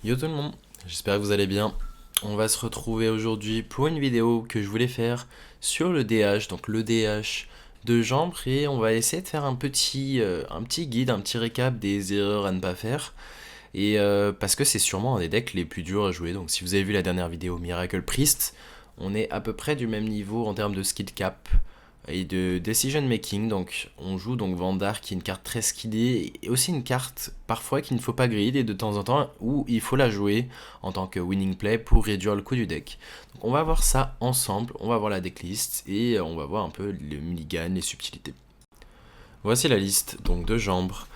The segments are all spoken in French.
Yo tout le monde, j'espère que vous allez bien. On va se retrouver aujourd'hui pour une vidéo que je voulais faire sur le DH, donc le DH de Jambre, et on va essayer de faire un petit guide, un petit récap des erreurs à ne pas faire. Et parce que c'est sûrement un des decks les plus durs à jouer. Donc si vous avez vu la dernière vidéo Miracle Priest, on est à peu près du même niveau en termes de skill cap et de decision making. Donc on joue donc Vandar qui est une carte très skillée et aussi une carte parfois qu'il ne faut pas griller et de temps en temps où il faut la jouer en tant que winning play pour réduire le coût du deck. Donc on va voir ça ensemble, on va voir la decklist et on va voir un peu le mulligan, les subtilités. Voici la liste donc de Jambre.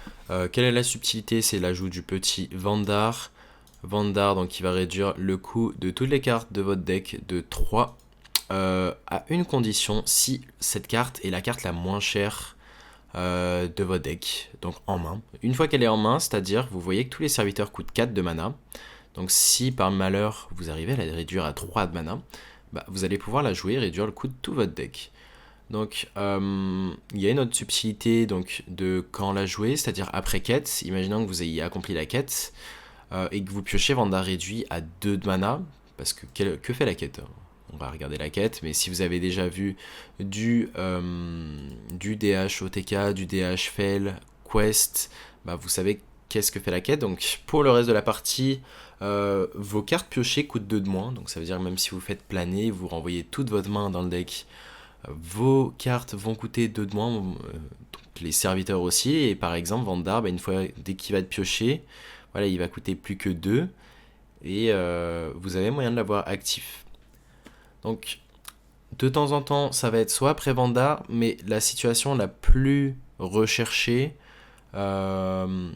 Quelle est la subtilité? C'est l'ajout du petit Vandar. Vandar donc qui va réduire le coût de toutes les cartes de votre deck de 3 à une condition, si cette carte est la carte la moins chère de votre deck, donc en main. Une fois qu'elle est en main, c'est-à-dire vous voyez que tous les serviteurs coûtent 4 de mana, donc si par malheur vous arrivez à la réduire à 3 de mana, bah, vous allez pouvoir la jouer et réduire le coût de tout votre deck. Donc il y a une autre subtilité donc, de quand la jouer, c'est-à-dire après quête, imaginons que vous ayez accompli la quête et que vous piochez Vanda réduit à 2 de mana, parce que que fait la quête? On va regarder la quête, mais si vous avez déjà vu du DH OTK, du DH Fail, Quest, bah vous savez qu'est-ce que fait la quête. Donc pour le reste de la partie, vos cartes piochées coûtent 2 de moins, donc ça veut dire que même si vous faites planer, vous renvoyez toute votre main dans le deck, vos cartes vont coûter 2 de moins, donc les serviteurs aussi, et par exemple Vandar, bah, une fois dès qu'il va être pioché, voilà, il va coûter plus que 2, et vous avez moyen de l'avoir actif. Donc, de temps en temps, ça va être soit après Vandar, mais la situation la plus recherchée, euh,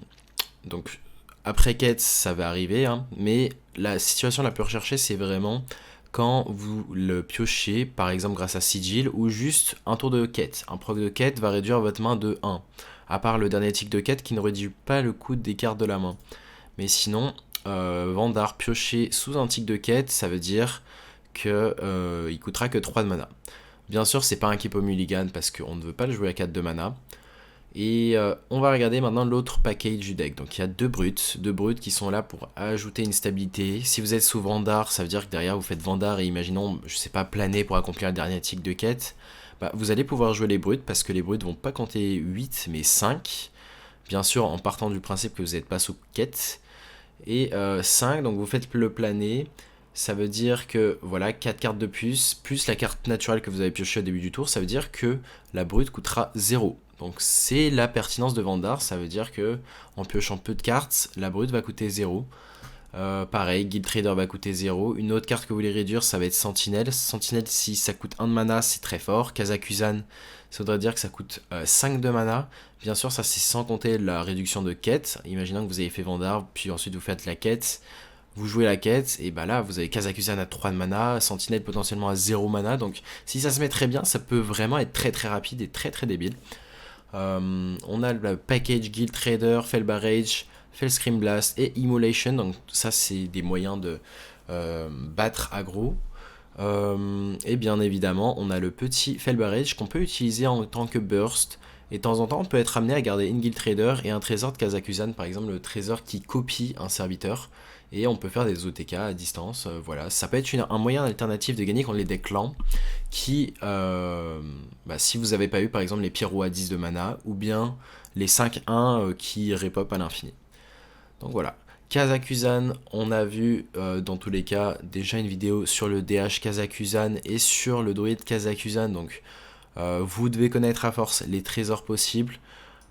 donc après quête, ça va arriver, hein, mais la situation la plus recherchée, c'est vraiment quand vous le piochez, par exemple grâce à Sigil, ou juste un tour de quête. Un proc de quête va réduire votre main de 1, à part le dernier tic de quête qui ne réduit pas le coût des cartes de la main. Mais sinon, Vandar pioché sous un tic de quête, ça veut dire que il coûtera que 3 de mana. Bien sûr, c'est pas un Keepo Mulligan parce qu'on ne veut pas le jouer à 4 de mana. Et on va regarder maintenant l'autre package du deck. Donc il y a deux brutes qui sont là pour ajouter une stabilité. Si vous êtes sous Vandar, ça veut dire que derrière vous faites Vandar et imaginons, je sais pas, planer pour accomplir le dernier tic de quête. Bah, vous allez pouvoir jouer les brutes parce que les brutes vont pas compter 8 mais 5. Bien sûr en partant du principe que vous n'êtes pas sous quête. Et 5, donc vous faites le planer. Ça veut dire que voilà, 4 cartes de plus la carte naturelle que vous avez piochée au début du tour, ça veut dire que la brute coûtera 0. Donc c'est la pertinence de Vandar, ça veut dire que en piochant peu de cartes, la brute va coûter 0. Pareil, Guild Trader va coûter 0. Une autre carte que vous voulez réduire, ça va être Sentinelle. Sentinelle, si ça coûte 1 de mana, c'est très fort. Kazakusan, ça voudrait dire que ça coûte 5 de mana. Bien sûr, ça c'est sans compter la réduction de quête. Imaginons que vous avez fait Vandar, puis ensuite vous faites la quête. Vous jouez la quête, et bah là, vous avez Kazakusan à 3 de mana, Sentinelle potentiellement à 0 mana. Donc si ça se met très bien, ça peut vraiment être très très rapide et très très débile. On a le package Guild Trader, Felbarrage, Fellscream Blast et Immolation. Donc ça c'est des moyens de battre aggro. Et bien évidemment on a le petit Felbarrage qu'on peut utiliser en tant que burst. Et de temps en temps on peut être amené à garder une Guild Trader et un trésor de Kazakusan, par exemple le trésor qui copie un serviteur. Et on peut faire des OTK à distance, voilà. Ça peut être un moyen alternatif de gagner contre les decks lents qui, bah, si vous n'avez pas eu par exemple les Pyro à 10 de mana, ou bien les 5-1 qui repop à l'infini. Donc voilà. Kazakusan, on a vu dans tous les cas déjà une vidéo sur le DH Kazakusan et sur le druide Kazakusan, donc vous devez connaître à force les trésors possibles.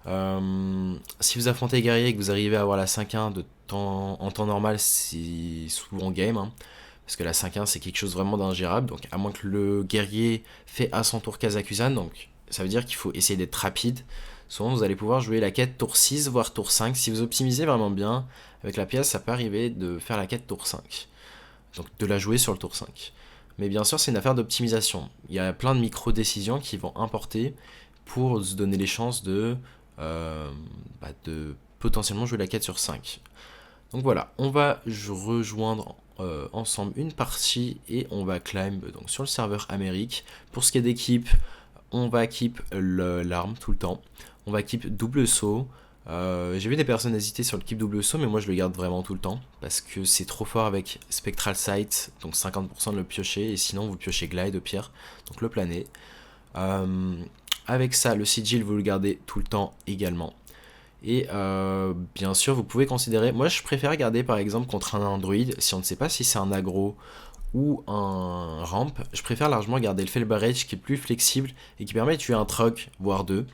Si vous affrontez guerrier et que vous arrivez à avoir la 5-1 en temps normal, c'est souvent game, hein, parce que la 5-1 c'est quelque chose vraiment d'ingérable, donc à moins que le guerrier fait à son tour Kazakusan, donc ça veut dire qu'il faut essayer d'être rapide. Souvent vous allez pouvoir jouer la quête tour 6 voire tour 5, si vous optimisez vraiment bien avec la pièce, ça peut arriver de faire la quête tour 5, donc de la jouer sur le tour 5. Mais bien sûr c'est une affaire d'optimisation, il y a plein de micro-décisions qui vont importer pour se donner les chances de potentiellement jouer la quête sur 5. Donc voilà, on va rejoindre ensemble une partie et on va climb donc, sur le serveur Amérique. Pour ce qui est d'équipe, on va keep l'arme tout le temps. On va keep double saut, J'ai vu des personnes hésiter sur le keep double saut, mais moi je le garde vraiment tout le temps, parce que c'est trop fort avec Spectral Sight, donc 50% de le piocher, et sinon vous piochez Glide au pire, donc le planer. Avec ça, le sigil vous le gardez tout le temps également. Et bien sûr, vous pouvez considérer, moi je préfère garder par exemple contre un Android, si on ne sait pas si c'est un aggro ou un ramp, je préfère largement garder le Fail Barrage qui est plus flexible et qui permet de tuer un troc, voire deux.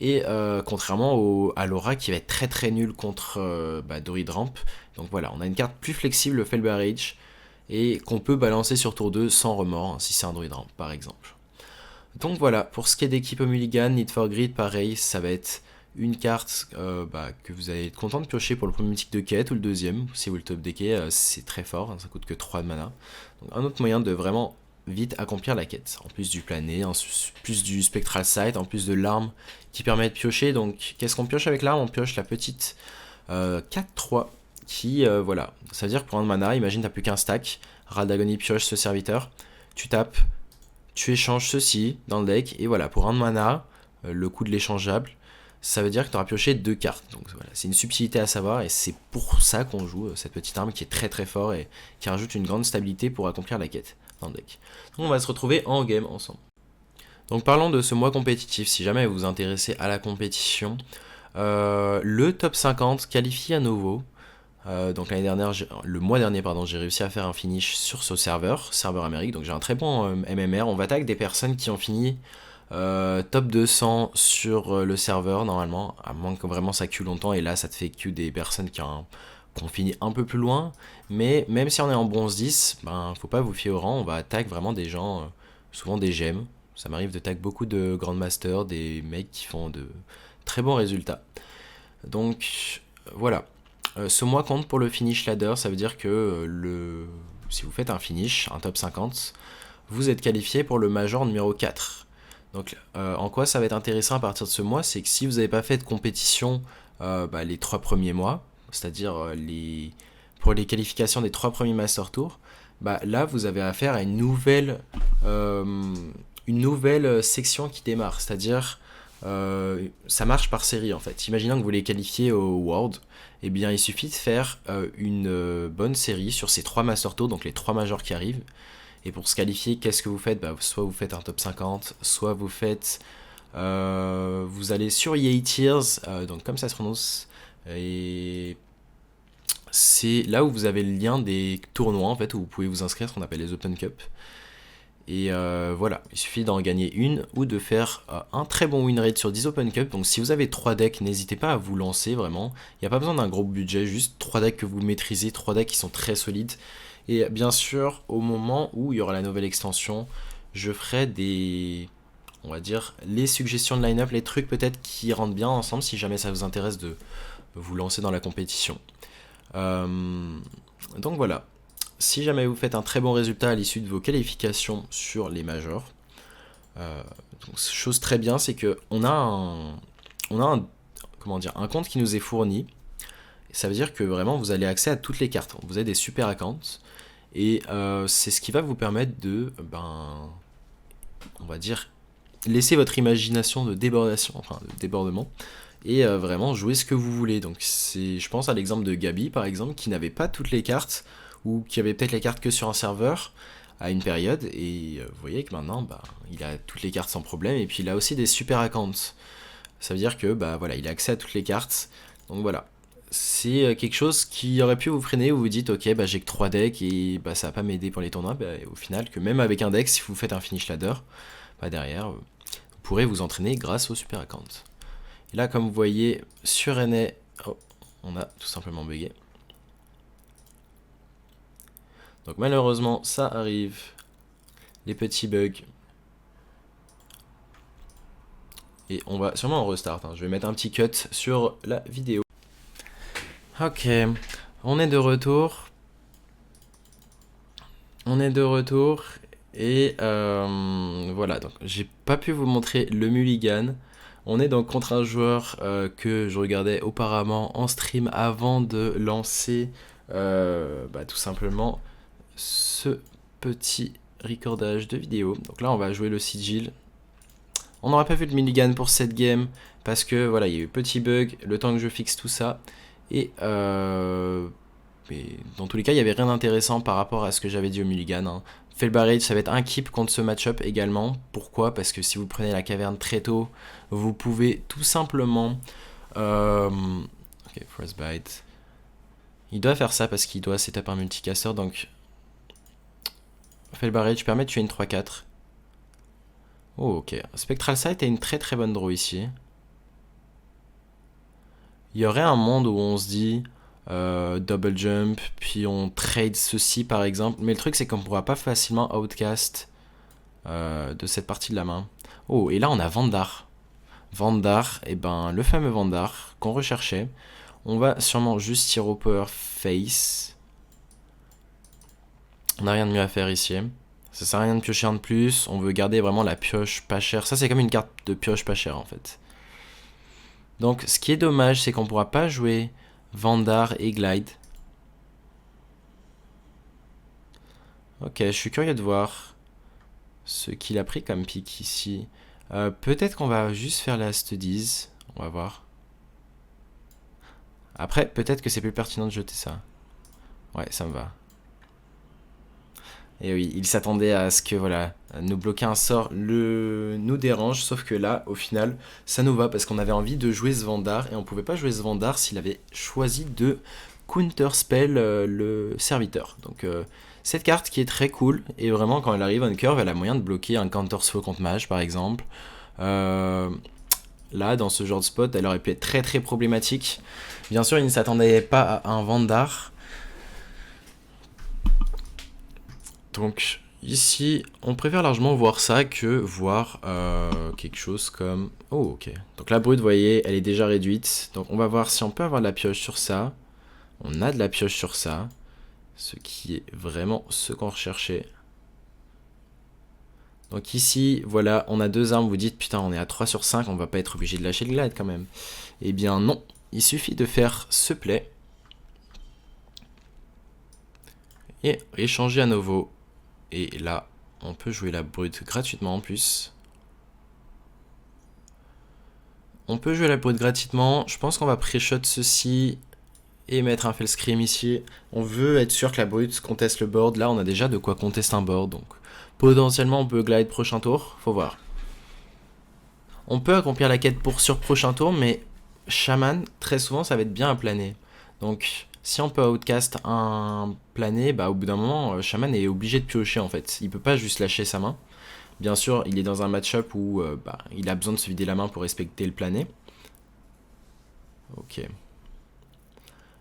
Et contrairement à Laura qui va être très très nul contre Druid Ramp. Donc voilà, on a une carte plus flexible, le Fail Barrage, et qu'on peut balancer sur tour 2 sans remords, hein, si c'est un Druid Ramp par exemple. Donc voilà, pour ce qui est d'équipe au mulligan, Need for Greed, pareil, ça va être une carte que vous allez être content de piocher pour le premier mythique de quête ou le deuxième. Si vous le top deckez, c'est très fort, hein, ça coûte que 3 de mana. Donc un autre moyen de vraiment vite accomplir la quête. En plus du plané, en plus du Spectral Sight, en plus de l'arme qui permet de piocher. Donc qu'est-ce qu'on pioche avec l'arme? On pioche la petite 4-3 qui, voilà, ça veut dire que pour un mana, imagine t'as plus qu'un stack, Radagonie pioche ce serviteur, tu tapes, tu échanges ceci dans le deck, et voilà, pour un mana, le coût de l'échangeable, ça veut dire que tu auras pioché 2 cartes. Donc voilà, c'est une subtilité à savoir, et c'est pour ça qu'on joue cette petite arme qui est très très fort et qui rajoute une grande stabilité pour accomplir la quête dans le deck. Donc on va se retrouver en game ensemble. Donc parlons de ce mois compétitif, si jamais vous vous intéressez à la compétition. Le top 50 qualifie à nouveau. Donc l'année dernière, le mois dernier, pardon, j'ai réussi à faire un finish sur ce serveur Amérique. Donc j'ai un très bon MMR. On va attaquer des personnes qui ont fini top 200 sur le serveur normalement, à moins que vraiment ça queue longtemps. Et là, ça te fait que des personnes qui ont fini un peu plus loin. Mais même si on est en bronze 10, ben faut pas vous fier au rang. On va attaquer vraiment des gens, souvent des gemmes. Ça m'arrive de tag beaucoup de Grandmaster, des mecs qui font de très bons résultats. Donc voilà. Ce mois compte pour le finish ladder, ça veut dire que si vous faites un finish, un top 50, vous êtes qualifié pour le major numéro 4. Donc en quoi ça va être intéressant à partir de ce mois, c'est que si vous n'avez pas fait de compétition les 3 premiers mois, c'est-à-dire pour les qualifications des 3 premiers Master Tours, là vous avez affaire à une nouvelle section qui démarre, c'est-à-dire ça marche par série en fait. Imaginons que vous voulez qualifier au World, eh bien il suffit de faire une bonne série sur ces 3 Master Tours, donc les 3 majors qui arrivent. Et pour se qualifier, qu'est-ce que vous faites? Soit vous faites un top 50, soit vous faites... vous allez sur EA Tiers, donc comme ça se prononce, et c'est là où vous avez le lien des tournois en fait, où vous pouvez vous inscrire, ce qu'on appelle les Open Cup. Et voilà, il suffit d'en gagner une ou de faire un très bon win rate sur 10 Open Cup. Donc si vous avez 3 decks, n'hésitez pas à vous lancer vraiment. Il n'y a pas besoin d'un gros budget, juste 3 decks que vous maîtrisez, 3 decks qui sont très solides. Et bien sûr, au moment où il y aura la nouvelle extension, je ferai on va dire, les suggestions de line-up, les trucs peut-être qui rentrent bien ensemble si jamais ça vous intéresse de vous lancer dans la compétition. Donc voilà. Si jamais vous faites un très bon résultat à l'issue de vos qualifications sur les majors, donc, chose très bien, c'est que on a un compte qui nous est fourni. Ça veut dire que vraiment vous avez accès à toutes les cartes. Vous avez des super accounts et c'est ce qui va vous permettre de, on va dire, laisser votre imagination de débordement et vraiment jouer ce que vous voulez. Donc je pense à l'exemple de Gabi par exemple qui n'avait pas toutes les cartes ou qui avait peut-être les cartes que sur un serveur à une période, et vous voyez que maintenant il a toutes les cartes sans problème, et puis il a aussi des super accounts. Ça veut dire que voilà, il a accès à toutes les cartes. Donc voilà, c'est quelque chose qui aurait pu vous freiner, où vous dites ok j'ai que 3 decks et ça va pas m'aider pour les tournois. Au final, que même avec un deck, si vous faites un finish ladder, derrière vous pourrez vous entraîner grâce au super account. Et là, comme vous voyez sur NA, on a tout simplement bugué. Donc malheureusement ça arrive, les petits bugs. Et on va sûrement en restart, hein. Je vais mettre un petit cut sur la vidéo. Ok, on est de retour. Et voilà, donc j'ai pas pu vous montrer le mulligan. On est donc contre un joueur que je regardais auparavant en stream avant de lancer tout simplement ce petit recordage de vidéo. Donc là on va jouer le sigil. On n'aura pas vu le mulligan pour cette game, parce que voilà, il y a eu petit bug, le temps que je fixe tout ça. Et mais dans tous les cas, il n'y avait rien d'intéressant par rapport à ce que j'avais dit au mulligan. Hein. Felbarrage, ça va être un keep contre ce match-up également. Pourquoi? Parce que si vous prenez la caverne très tôt, vous pouvez tout simplement... Ok, Frostbite. Il doit faire ça parce qu'il doit setup un multicaster, donc... Felbarrage permet de tuer une 3-4. Oh, ok. Spectral Sight est une très très bonne draw ici. Il y aurait un monde où on se dit double jump, puis on trade ceci par exemple. Mais le truc c'est qu'on ne pourra pas facilement outcast de cette partie de la main. Oh, et là on a Vandar. Vandar, et ben le fameux Vandar qu'on recherchait. On va sûrement juste tirer au power face. On n'a rien de mieux à faire ici. Ça sert à rien de piocher un de plus. On veut garder vraiment la pioche pas chère. Ça c'est comme une carte de pioche pas chère en fait. Donc ce qui est dommage, c'est qu'on ne pourra pas jouer Vandar et Glide. Ok, je suis curieux de voir ce qu'il a pris comme pick ici. Peut-être qu'on va juste faire la Studies. On va voir. Après, peut-être que c'est plus pertinent de jeter ça. Ouais, ça me va. Et oui, il s'attendait à ce que voilà, nous bloquer un sort nous dérange, sauf que là, au final, ça nous va parce qu'on avait envie de jouer ce Vandar et on pouvait pas jouer ce Vandar s'il avait choisi de counterspell le serviteur. Donc cette carte qui est très cool et vraiment quand elle arrive on curve, elle a moyen de bloquer un counter-slow contre mage par exemple. Là, dans ce genre de spot, elle aurait pu être très très problématique. Bien sûr, il ne s'attendait pas à un Vandar. Donc ici, on préfère largement voir ça que voir quelque chose comme... Oh, ok. Donc la brute, vous voyez, elle est déjà réduite. Donc on va voir si on peut avoir de la pioche sur ça. On a de la pioche sur ça. Ce qui est vraiment ce qu'on recherchait. Donc ici, voilà, on a deux armes. Vous dites, putain, on est à 3 sur 5, on va pas être obligé de lâcher le glide quand même. Eh bien non, il suffit de faire ce play. Et échanger à nouveau. Et là, on peut jouer la brute gratuitement en plus. On peut jouer la brute gratuitement. Je pense qu'on va pré-shot ceci et mettre un Fellscream ici. On veut être sûr que la brute conteste le board. Là, on a déjà de quoi contester un board. Donc, potentiellement, on peut glide prochain tour. Faut voir. On peut accomplir la quête pour sur prochain tour, mais Shaman, très souvent, ça va être bien à planer. Donc, si on peut outcast un plané, bah au bout d'un moment, Shaman est obligé de piocher en fait. Il peut pas juste lâcher sa main. Bien sûr, il est dans un match-up où il a besoin de se vider la main pour respecter le plané. Ok.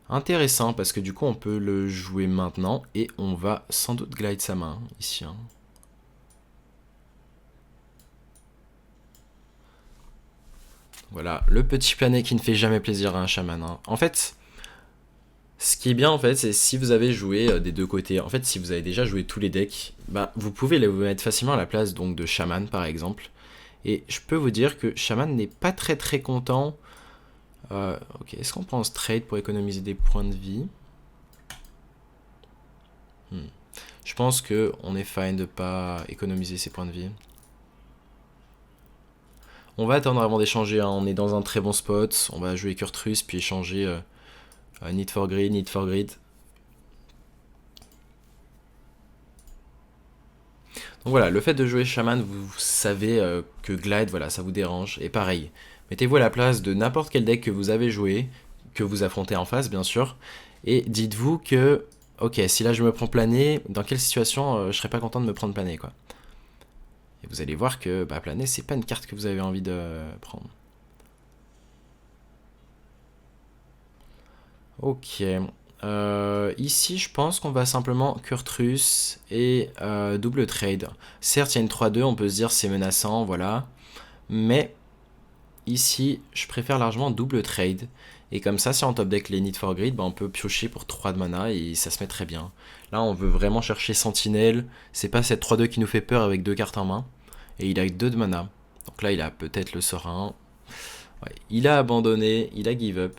Intéressant parce que du coup on peut le jouer maintenant et on va sans doute glide sa main ici. Hein. Voilà, le petit plané qui ne fait jamais plaisir à un chaman. Hein. En fait, ce qui est bien en fait, c'est si vous avez joué des deux côtés. En fait, si vous avez déjà joué tous les decks, bah, vous pouvez les mettre facilement à la place donc de Shaman par exemple. Et je peux vous dire que Shaman n'est pas très très content. Ok, est-ce qu'on pense trade pour économiser des points de vie? Je pense que on est fine de pas économiser ses points de vie. On va attendre avant d'échanger. Hein. On est dans un très bon spot. On va jouer Kurtrus puis échanger. Need for Grid, Need for Grid. Donc voilà, le fait de jouer Shaman, vous savez que Glide, voilà, ça vous dérange. Et pareil, mettez-vous à la place de n'importe quel deck que vous avez joué, que vous affrontez en face, bien sûr. Et dites-vous que, ok, si là je me prends plané, dans quelle situation je serais pas content de me prendre plané, quoi. Et vous allez voir que bah, plané, c'est pas une carte que vous avez envie de prendre. Ok. Ici, je pense qu'on va simplement Kurtrus et double trade. Certes, il y a une 3-2, on peut se dire c'est menaçant, voilà. Mais ici, je préfère largement double trade. Et comme ça, si on top deck les Need for Grid, bah, on peut piocher pour 3 de mana et ça se met très bien. Là, on veut vraiment chercher Sentinelle. C'est pas cette 3-2 qui nous fait peur avec 2 cartes en main. Et il a 2 de mana. Donc là, il a peut-être le Sorin. Ouais, il a abandonné, il a give up.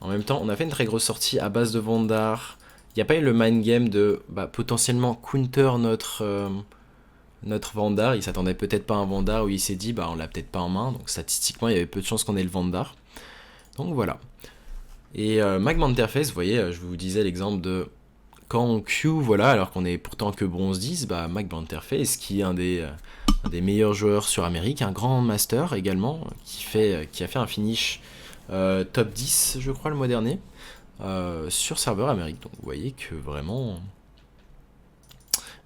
En même temps, on a fait une très grosse sortie à base de Vandar. Il n'y a pas eu le mind game de potentiellement counter Notre Vandar, il s'attendait peut-être pas à un Vandar, où il s'est dit, bah on l'a peut-être pas en main, donc statistiquement, il y avait peu de chances qu'on ait le Vandar. Donc voilà. Et Magmanterface, vous voyez, je vous disais l'exemple de quand on queue, voilà, alors qu'on est pourtant que bronze 10, bah Magmanterface, qui est un des meilleurs joueurs sur Amérique, un grand master également, qui a fait un finish top 10, je crois, le mois dernier, sur serveur Amérique. Donc vous voyez que vraiment,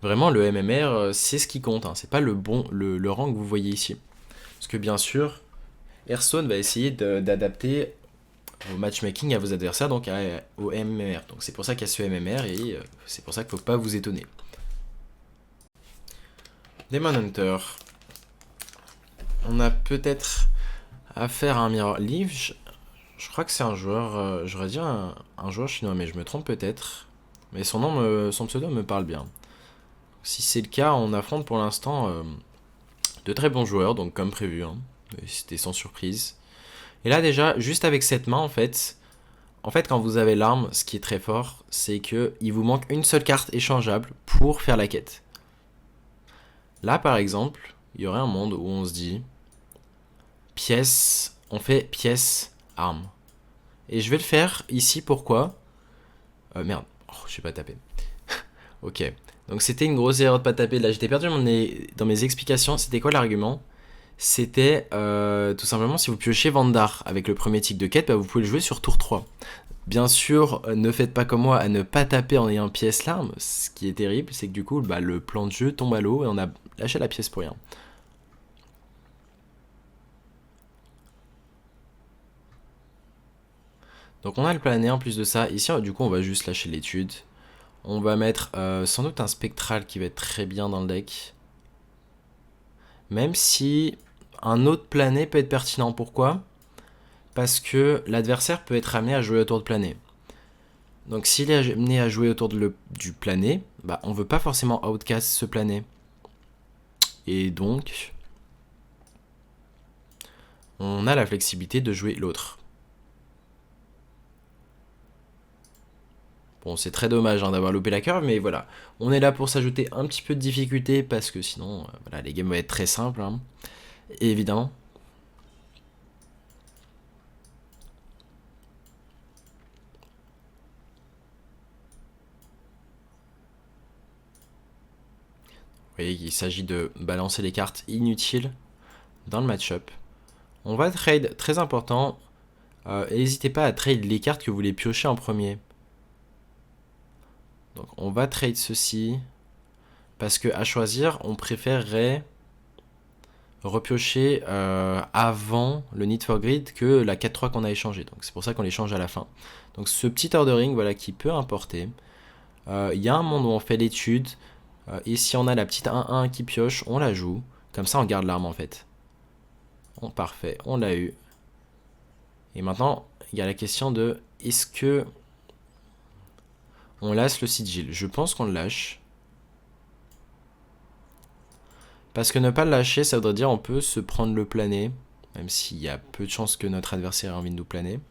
vraiment le MMR, c'est ce qui compte, hein. C'est pas le rang que vous voyez ici. Parce que bien sûr, Hearthstone va essayer d'adapter au matchmaking à vos adversaires, donc au MMR. Donc c'est pour ça qu'il y a ce MMR et c'est pour ça qu'il ne faut pas vous étonner. Demon Hunter. On a peut-être affaire à un Mirror Leaf. Je crois que c'est un joueur, j'aurais dit un joueur chinois, mais je me trompe peut-être. Mais son pseudo me parle bien. Si c'est le cas, on affronte pour l'instant de très bons joueurs, donc comme prévu, hein. C'était sans surprise. Et là déjà, juste avec cette main en fait quand vous avez l'arme, ce qui est très fort, c'est que il vous manque une seule carte échangeable pour faire la quête. Là par exemple, il y aurait un monde où on se dit pièce, on fait pièce, arme. Et je vais le faire ici, pourquoi merde, oh, je vais pas taper. Ok, donc c'était une grosse erreur de pas taper. Là j'étais perdu dans mes explications. C'était quoi l'argument? C'était tout simplement si vous piochez Vandar avec le premier tic de quête, bah, vous pouvez le jouer sur tour 3. Bien sûr, ne faites pas comme moi à ne pas taper en ayant pièce l'arme. Ce qui est terrible, c'est que du coup, bah, le plan de jeu tombe à l'eau et on a lâché la pièce pour rien. Donc on a le plané en plus de ça. Ici, du coup, on va juste lâcher l'étude. On va mettre sans doute un spectral qui va être très bien dans le deck. Même si un autre plané peut être pertinent. Pourquoi? Parce que l'adversaire peut être amené à jouer autour de plané. Donc s'il est amené à jouer autour du plané, bah, on ne veut pas forcément outcast ce plané. Et donc, on a la flexibilité de jouer l'autre. Bon, c'est très dommage hein, d'avoir loupé la curve, mais voilà. On est là pour s'ajouter un petit peu de difficulté, parce que sinon, voilà, les games vont être très simples. Hein. Et évidemment. Vous voyez qu'il s'agit de balancer les cartes inutiles dans le match-up. On va trade, très important. N'hésitez pas à trade les cartes que vous voulez piocher en premier. Donc on va trade ceci. Parce que à choisir, on préférerait repiocher avant le Need for Grid que la 4-3 qu'on a échangé. Donc c'est pour ça qu'on l'échange à la fin. Donc ce petit ordering voilà, qui peut importer. Il y a un monde où on fait l'étude. Et si on a la petite 1-1 qui pioche, on la joue. Comme ça on garde l'arme en fait. Bon, parfait, on l'a eu. Et maintenant, il y a la question de est-ce que on lâche le sigil? Je pense qu'on le lâche. Parce que ne pas le lâcher, ça voudrait dire on peut se prendre le plané. Même s'il y a peu de chances que notre adversaire ait envie de nous planer.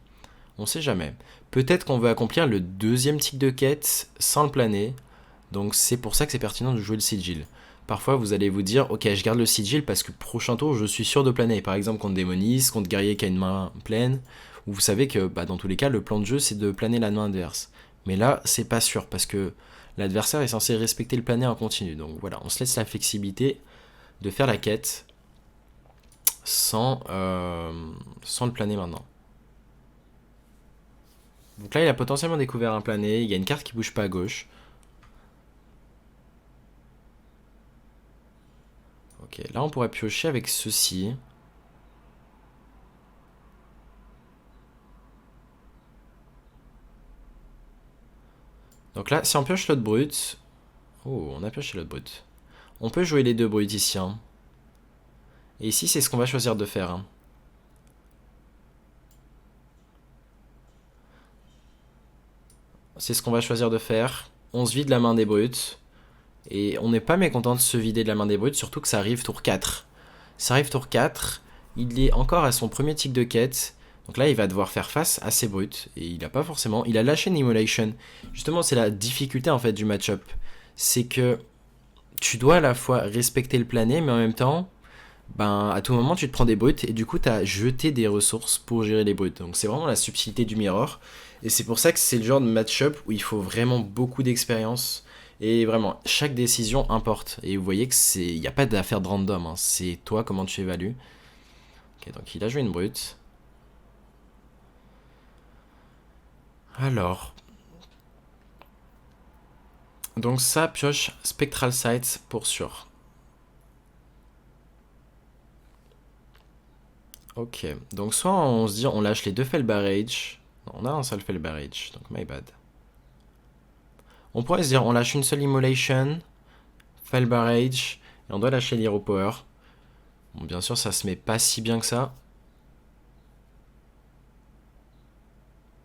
On sait jamais. Peut-être qu'on veut accomplir le deuxième tic de quête sans le planer. Donc c'est pour ça que c'est pertinent de jouer le sigil. Parfois vous allez vous dire, ok je garde le sigil parce que prochain tour je suis sûr de planer. Par exemple contre Démoniste, contre Guerrier qui a une main pleine. Où vous savez que bah, dans tous les cas le plan de jeu c'est de planer la main adverse. Mais là c'est pas sûr parce que l'adversaire est censé respecter le planer en continu. Donc voilà, on se laisse la flexibilité de faire la quête sans le planer maintenant. Donc là il a potentiellement découvert un plané, il y a une carte qui bouge pas à gauche. Ok, là on pourrait piocher avec ceci. Donc là, si on pioche l'autre brut... Oh, on a pioché l'autre brut. On peut jouer les deux bruts ici. Hein. Et ici, c'est ce qu'on va choisir de faire. Hein. C'est ce qu'on va choisir de faire. On se vide la main des brutes. Et on n'est pas mécontent de se vider de la main des brutes, surtout que ça arrive tour 4. Ça arrive tour 4. Il est encore à son premier tic de quête. Donc là, il va devoir faire face à ses brutes. Et il n'a pas forcément... Il a lâché une Immolation. Justement, c'est la difficulté en fait du match-up. C'est que tu dois à la fois respecter le plané, mais en même temps, ben, à tout moment, tu te prends des brutes, et du coup, tu as jeté des ressources pour gérer les brutes. Donc c'est vraiment la subtilité du mirror, et c'est pour ça que c'est le genre de match-up où il faut vraiment beaucoup d'expérience, et vraiment, chaque décision importe. Et vous voyez que il n'y a pas d'affaire de random, hein. C'est toi comment tu évalues. Ok, donc il a joué une brute. Alors, donc ça pioche Spectral Sight pour sûr. Ok, donc soit on se dit on lâche les deux Fel Barrage. Non, on a un seul Fel Barrage, donc my bad. On pourrait se dire on lâche une seule Immolation, Fel Barrage, et on doit lâcher l'Hero Power. Bon, bien sûr, ça se met pas si bien que ça.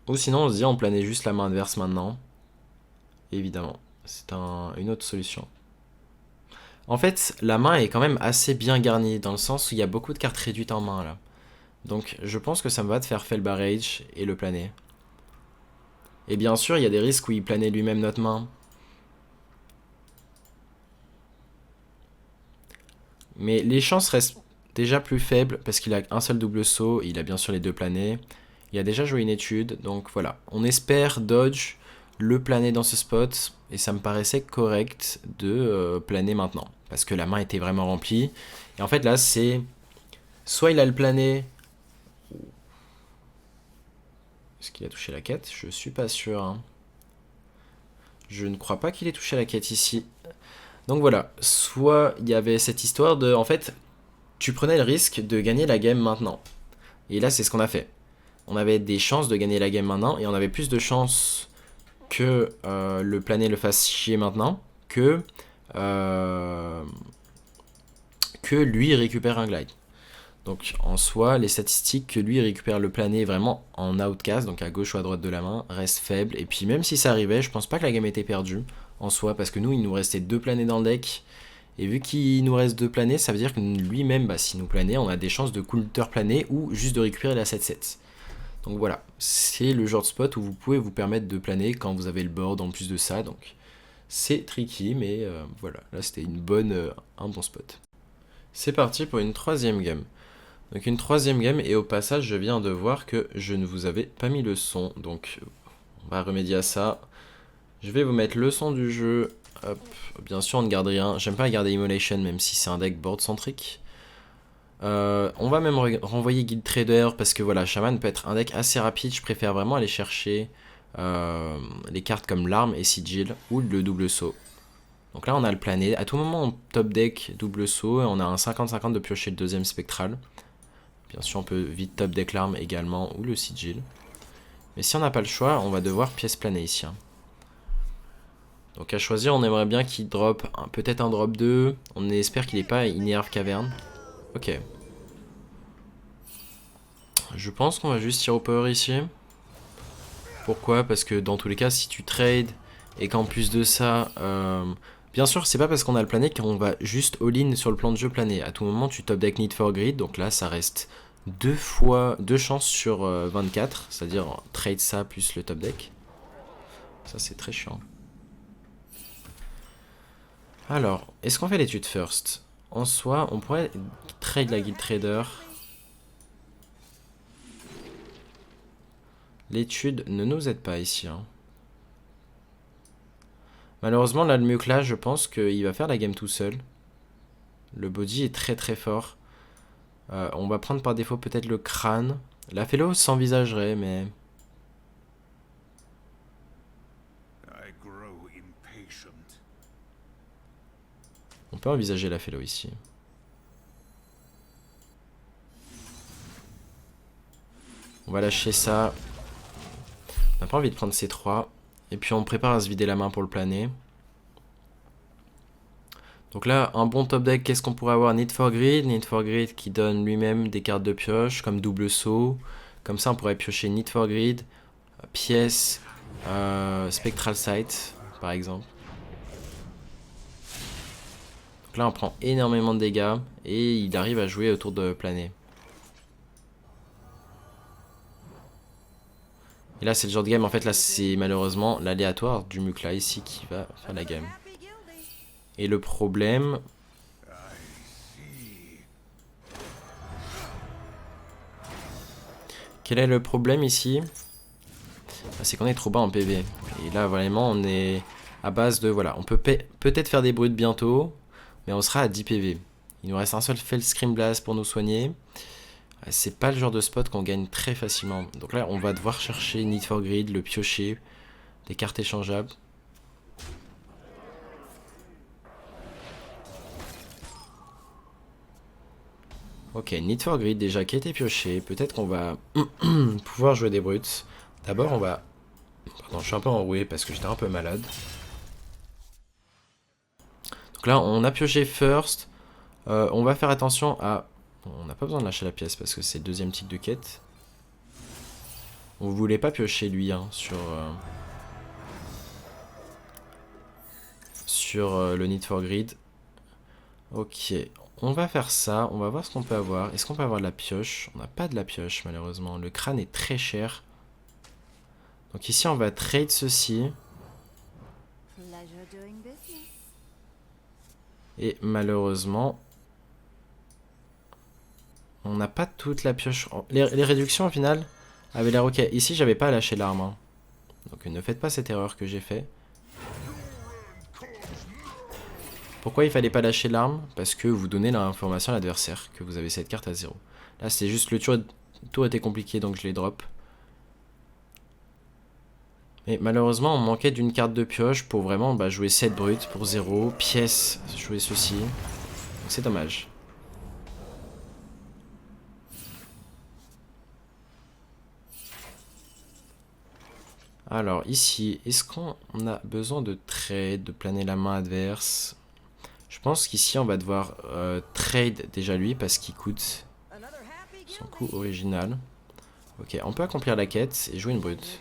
Ou sinon on se dit on planait juste la main adverse maintenant. Évidemment, c'est une autre solution. En fait, la main est quand même assez bien garnie, dans le sens où il y a beaucoup de cartes réduites en main là. Donc je pense que ça me va de faire Fel Barrage et le planer. Et bien sûr, il y a des risques où il planait lui-même notre main. Mais les chances restent déjà plus faibles parce qu'il a un seul double saut, il a bien sûr les deux planés. Il a déjà joué une étude, donc voilà. On espère dodge le planer dans ce spot, et ça me paraissait correct de planer maintenant. Parce que la main était vraiment remplie. Et en fait là, c'est... Soit il a le plané... Est-ce qu'il a touché la quête? Je suis pas sûr. Hein. Je ne crois pas qu'il ait touché la quête ici. Donc voilà, soit il y avait cette histoire de... En fait, tu prenais le risque de gagner la game maintenant. Et là, c'est ce qu'on a fait. On avait des chances de gagner la game maintenant, et on avait plus de chances que le plané le fasse chier maintenant, euh, que lui récupère un glide. Donc en soi, les statistiques que lui récupère le plané vraiment en outcast, donc à gauche ou à droite de la main, restent faibles. Et puis même si ça arrivait, je pense pas que la game était perdue en soi, parce que nous, il nous restait 2 planés dans le deck. Et vu qu'il nous reste 2 planés, ça veut dire que lui-même, bah, s'il nous planait, on a des chances de counter planer ou juste de récupérer la 7-7. Donc voilà, c'est le genre de spot où vous pouvez vous permettre de planer quand vous avez le board en plus de ça. Donc c'est tricky, mais voilà, là c'était un bon spot. C'est parti pour une troisième game. Donc une troisième game, et au passage je viens de voir que je ne vous avais pas mis le son. Donc on va remédier à ça. Je vais vous mettre le son du jeu. Hop. Bien sûr on ne garde rien. J'aime pas garder Immolation même si c'est un deck board centrique. On va même renvoyer Guild Trader parce que voilà, Shaman peut être un deck assez rapide. Je préfère vraiment aller chercher les cartes comme l'arme et Sigil ou le double saut. Donc là on a le plané. À tout moment on top deck double saut et on a un 50-50 de piocher le deuxième spectral. Bien sûr on peut vite top deck l'arme également ou le Sigil. Mais si on n'a pas le choix, on va devoir pièce planer ici. Hein. Donc à choisir, on aimerait bien qu'il drop peut-être un drop 2. On espère qu'il n'est pas Inerve Caverne. Ok. Je pense qu'on va juste tirer au power ici. Pourquoi? Parce que dans tous les cas, si tu trades et qu'en plus de ça... bien sûr, c'est pas parce qu'on a le plané qu'on va juste all-in sur le plan de jeu plané. À tout moment, tu top deck Need for Greed. Donc là, ça reste 2 chances sur 24. C'est-à-dire trade ça plus le top deck. Ça, c'est très chiant. Alors, est-ce qu'on fait l'étude first? En soi, on pourrait trade la Guild Trader. L'étude ne nous aide pas ici. Hein. Malheureusement, là, le Mukla, je pense qu'il va faire la game tout seul. Le body est très très fort. On va prendre par défaut peut-être le crâne. La Fellow s'envisagerait, mais... On peut envisager la Fellow ici. On va lâcher ça. On n'a pas envie de prendre ces 3. Et puis on prépare à se vider la main pour le planer. Donc là, un bon top deck, qu'est-ce qu'on pourrait avoir? Need for Greed. Need for Greed qui donne lui-même des cartes de pioche, comme double saut. Comme ça, on pourrait piocher Need for Greed, pièce, Spectral Sight, par exemple. Donc là, on prend énormément de dégâts et il arrive à jouer autour de planer. Et là, c'est le genre de game, en fait, là, c'est malheureusement l'aléatoire du Mukla ici qui va faire la game. Et le problème... Quel est le problème ici? C'est qu'on est trop bas en PV. Et là, vraiment, on est à base de... Voilà, on peut peut-être faire des brutes bientôt, mais on sera à 10 PV. Il nous reste un seul Scream Blast pour nous soigner. C'est pas le genre de spot qu'on gagne très facilement. Donc là, on va devoir chercher Need for Greed, le piocher, des cartes échangeables. Ok, Need for Greed déjà qui a été pioché. Peut-être qu'on va pouvoir jouer des brutes. D'abord, on va... Pardon, je suis un peu enroué parce que j'étais un peu malade. Donc là, on a pioché first. On va faire attention à... Bon, on n'a pas besoin de lâcher la pièce parce que c'est le deuxième tic de quête. On voulait pas piocher lui hein, sur le Need for Greed. Ok, on va faire ça, on va voir ce qu'on peut avoir. Est-ce qu'on peut avoir de la pioche? On n'a pas de la pioche malheureusement, le crâne est très cher. Donc ici on va trade ceci. Et malheureusement, on n'a pas toute la pioche. Les réductions au final avaient l'air ok. Ici j'avais pas lâché l'arme. Hein. Donc ne faites pas cette erreur que j'ai fait. Pourquoi il fallait pas lâcher l'arme? Parce que vous donnez l'information à l'adversaire que vous avez cette carte à 0. Là c'était juste le tour était compliqué donc je l'ai drop. Et malheureusement on manquait d'une carte de pioche pour vraiment jouer 7 brutes pour 0. Pièce, jouer ceci. C'est dommage. Alors ici, est-ce qu'on a besoin de trade, de planer la main adverse? Je pense qu'ici on va devoir trade déjà lui parce qu'il coûte son coût original. Ok, on peut accomplir la quête et jouer une brute.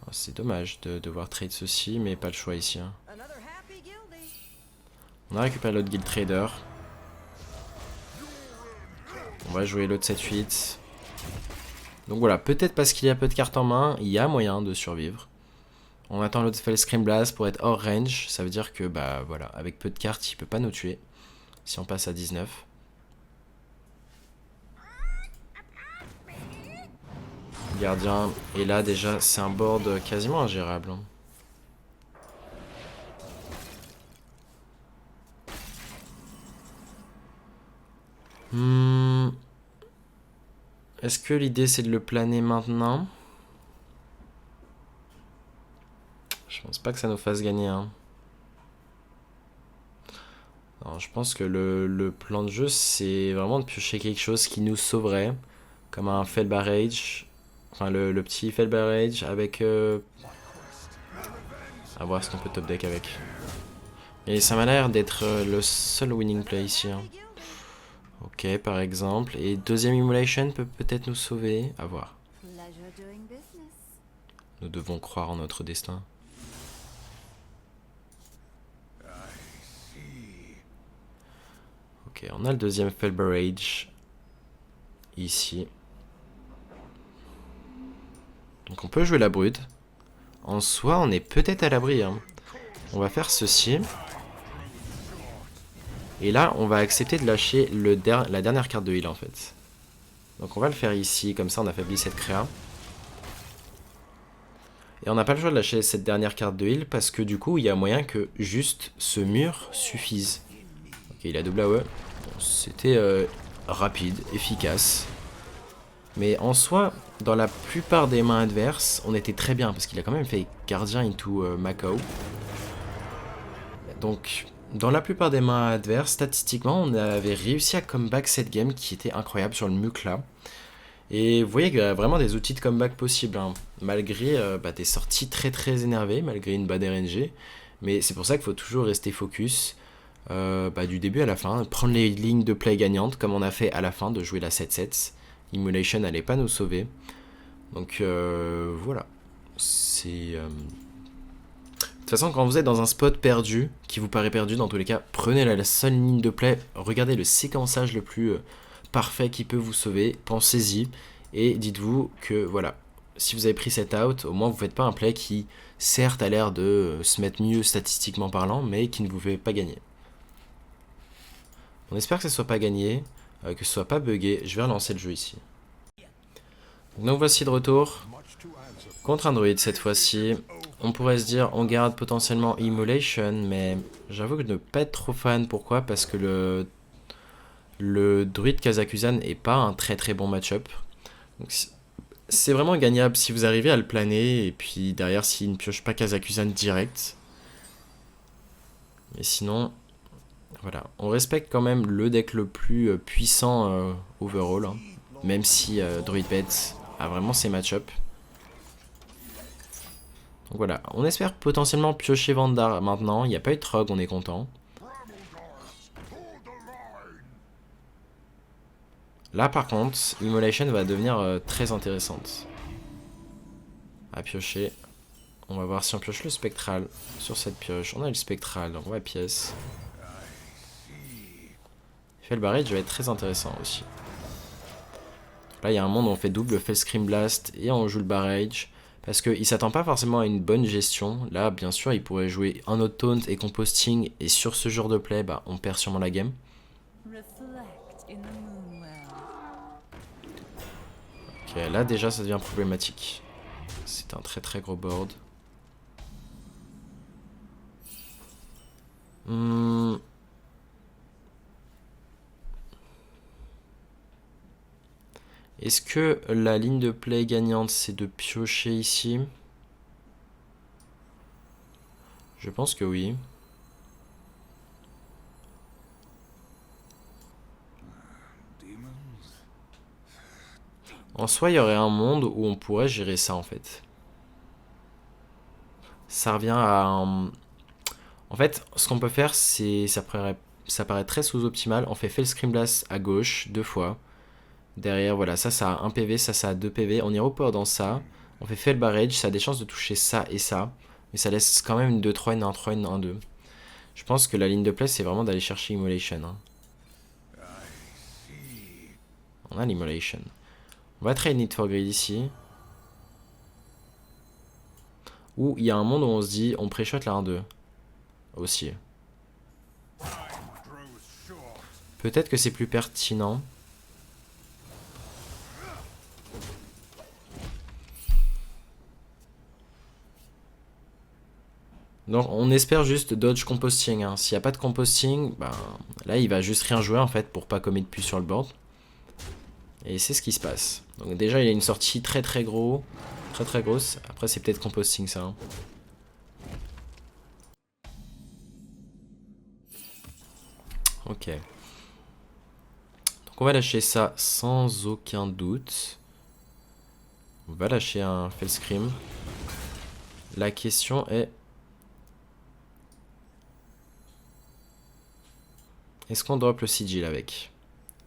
Oh, c'est dommage de devoir trade ceci, mais pas le choix ici. Hein. On a récupéré l'autre guild trader. On va jouer l'autre 7-8. Donc voilà, peut-être parce qu'il y a peu de cartes en main, il y a moyen de survivre. On attend l'autre Scream Blast pour être hors range. Ça veut dire que, voilà, avec peu de cartes, il peut pas nous tuer. Si on passe à 19. Gardien. Et là, déjà, c'est un board quasiment ingérable. Est-ce que l'idée, c'est de le planer maintenant? Je pense pas que ça nous fasse gagner. Hein. Non, je pense que le plan de jeu, c'est vraiment de piocher quelque chose qui nous sauverait. Comme un Fell Barrage. Enfin, le petit Fell Barrage avec... À voir ce qu'on peut top deck avec. Et ça m'a l'air d'être le seul winning play ici. Hein. Ok, par exemple. Et deuxième Immolation peut peut-être nous sauver. À voir. Nous devons croire en notre destin. Ok, on a le deuxième Fell Barrage. Ici. Donc on peut jouer la brute. En soi, on est peut-être à l'abri. Hein. On va faire ceci. Et là, on va accepter de lâcher la dernière carte de heal en fait. Donc on va le faire ici, comme ça on affaiblit cette créa. Et on n'a pas le choix de lâcher cette dernière carte de heal parce que du coup, il y a moyen que juste ce mur suffise. Ok, il a double AOE. Bon, c'était rapide, efficace. Mais en soi, dans la plupart des mains adverses, on était très bien parce qu'il a quand même fait gardien into Macao. Donc, dans la plupart des mains adverses, statistiquement, on avait réussi à comeback cette game qui était incroyable sur le Muk là. Et vous voyez qu'il y a vraiment des outils de comeback possibles, hein, malgré des sorties très très énervées, malgré une bad RNG. Mais c'est pour ça qu'il faut toujours rester focus du début à la fin, prendre les lignes de play gagnantes comme on a fait à la fin de jouer la 7-7. Immolation n'allait pas nous sauver. Donc voilà. C'est... De toute façon, quand vous êtes dans un spot perdu, qui vous paraît perdu dans tous les cas, prenez la seule ligne de play, regardez le séquençage le plus parfait qui peut vous sauver, pensez-y, et dites-vous que voilà, si vous avez pris cet out, au moins vous faites pas un play qui, certes, a l'air de se mettre mieux statistiquement parlant, mais qui ne vous fait pas gagner. On espère que ça soit pas gagné, que ce soit pas buggé. Je vais relancer le jeu ici. Donc nous voici de retour. Contre un druide cette fois-ci. On pourrait se dire, on garde potentiellement Immolation, mais j'avoue que je ne pas être trop fan. Pourquoi? Parce que le druide Kazakusan est pas un très très bon match-up. C'est vraiment gagnable si vous arrivez à le planer, et puis derrière s'il ne pioche pas Kazakusan direct. Mais sinon, voilà. On respecte quand même le deck le plus puissant overall, hein, même si Druid Pet a vraiment ses match-up. Donc voilà, on espère potentiellement piocher Vandar maintenant. Il n'y a pas eu de Trog, on est content. Là par contre, Immolation va devenir très intéressante à piocher. On va voir si on pioche le spectral sur cette pioche. On a le spectral, on va pièce. Fel Barrage va être très intéressant aussi. Là il y a un monde où on fait double Fellscream Blast et on joue le Barrage. Parce qu'il s'attend pas forcément à une bonne gestion. Là bien sûr il pourrait jouer un autre taunt et composting. Et sur ce genre de play, bah, on perd sûrement la game. Ok, là déjà ça devient problématique. C'est un très très gros board. Est-ce que la ligne de play gagnante c'est de piocher ici? Je pense que oui. En soi, il y aurait un monde où on pourrait gérer ça en fait. Ça revient à un... En fait, ce qu'on peut faire, c'est... Ça paraît très sous-optimal. On fait Fellscream Blast à gauche, 2 fois. Derrière, voilà, ça a 1 PV, ça a 2 PV. On y report dans ça. On fait Fel Barrage, ça a des chances de toucher ça et ça. Mais ça laisse quand même une 2-3, une 1-3, une 1-2. Je pense que la ligne de play, c'est vraiment d'aller chercher Immolation. Hein. On a l'Immolation. On va trade Need for Greed ici. Ou il y a un monde où on se dit, on pré-shot la 1-2. Aussi. Peut-être que c'est plus pertinent. Donc on espère juste dodge composting. Hein. S'il n'y a pas de composting, ben, là il va juste rien jouer en fait pour pas commit plus sur le board. Et c'est ce qui se passe. Donc déjà il y a une sortie très très gros. Très très grosse. Après c'est peut-être composting ça. Hein. Ok. Donc on va lâcher ça sans aucun doute. On va lâcher un Fellscream. La question est... Est-ce qu'on drop le sigil avec?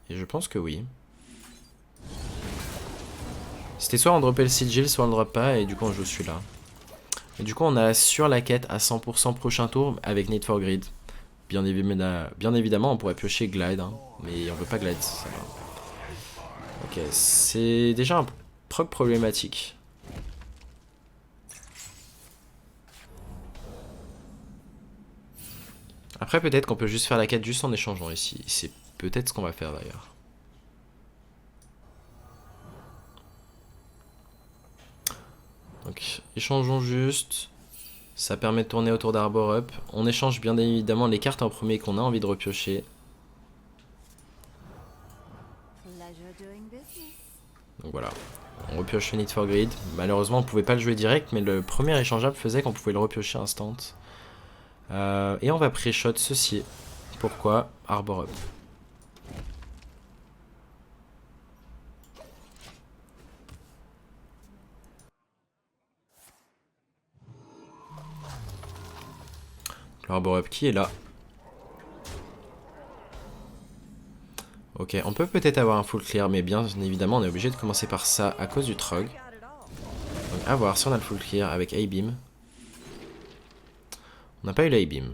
Et je pense que oui. C'était soit on dropait le sigil, soit on le drop pas, et du coup on joue celui-là. Et du coup on assure la quête à 100% prochain tour avec Need for Greed. Bien évidemment on pourrait piocher Glide, hein, mais on veut pas Glide, ça va. Ok, c'est déjà un proc problématique. Après peut-être qu'on peut juste faire la quête juste en échangeant ici. C'est peut-être ce qu'on va faire d'ailleurs. Donc échangeons juste. Ça permet de tourner autour d'Arbor Up. On échange bien évidemment les cartes en premier qu'on a envie de repiocher. Donc voilà. On repioche le Need for Greed. Malheureusement on pouvait pas le jouer direct, mais le premier échangeable faisait qu'on pouvait le repiocher instant. Et on va pré-shot ceci. Pourquoi? Arbor Up. L'Arbor Up qui est là. Ok, on peut peut-être avoir un full clear, mais bien évidemment on est obligé de commencer par ça à cause du Trog. Donc à voir si on a le full clear avec A-Beam. On n'a pas eu l'A-Beam.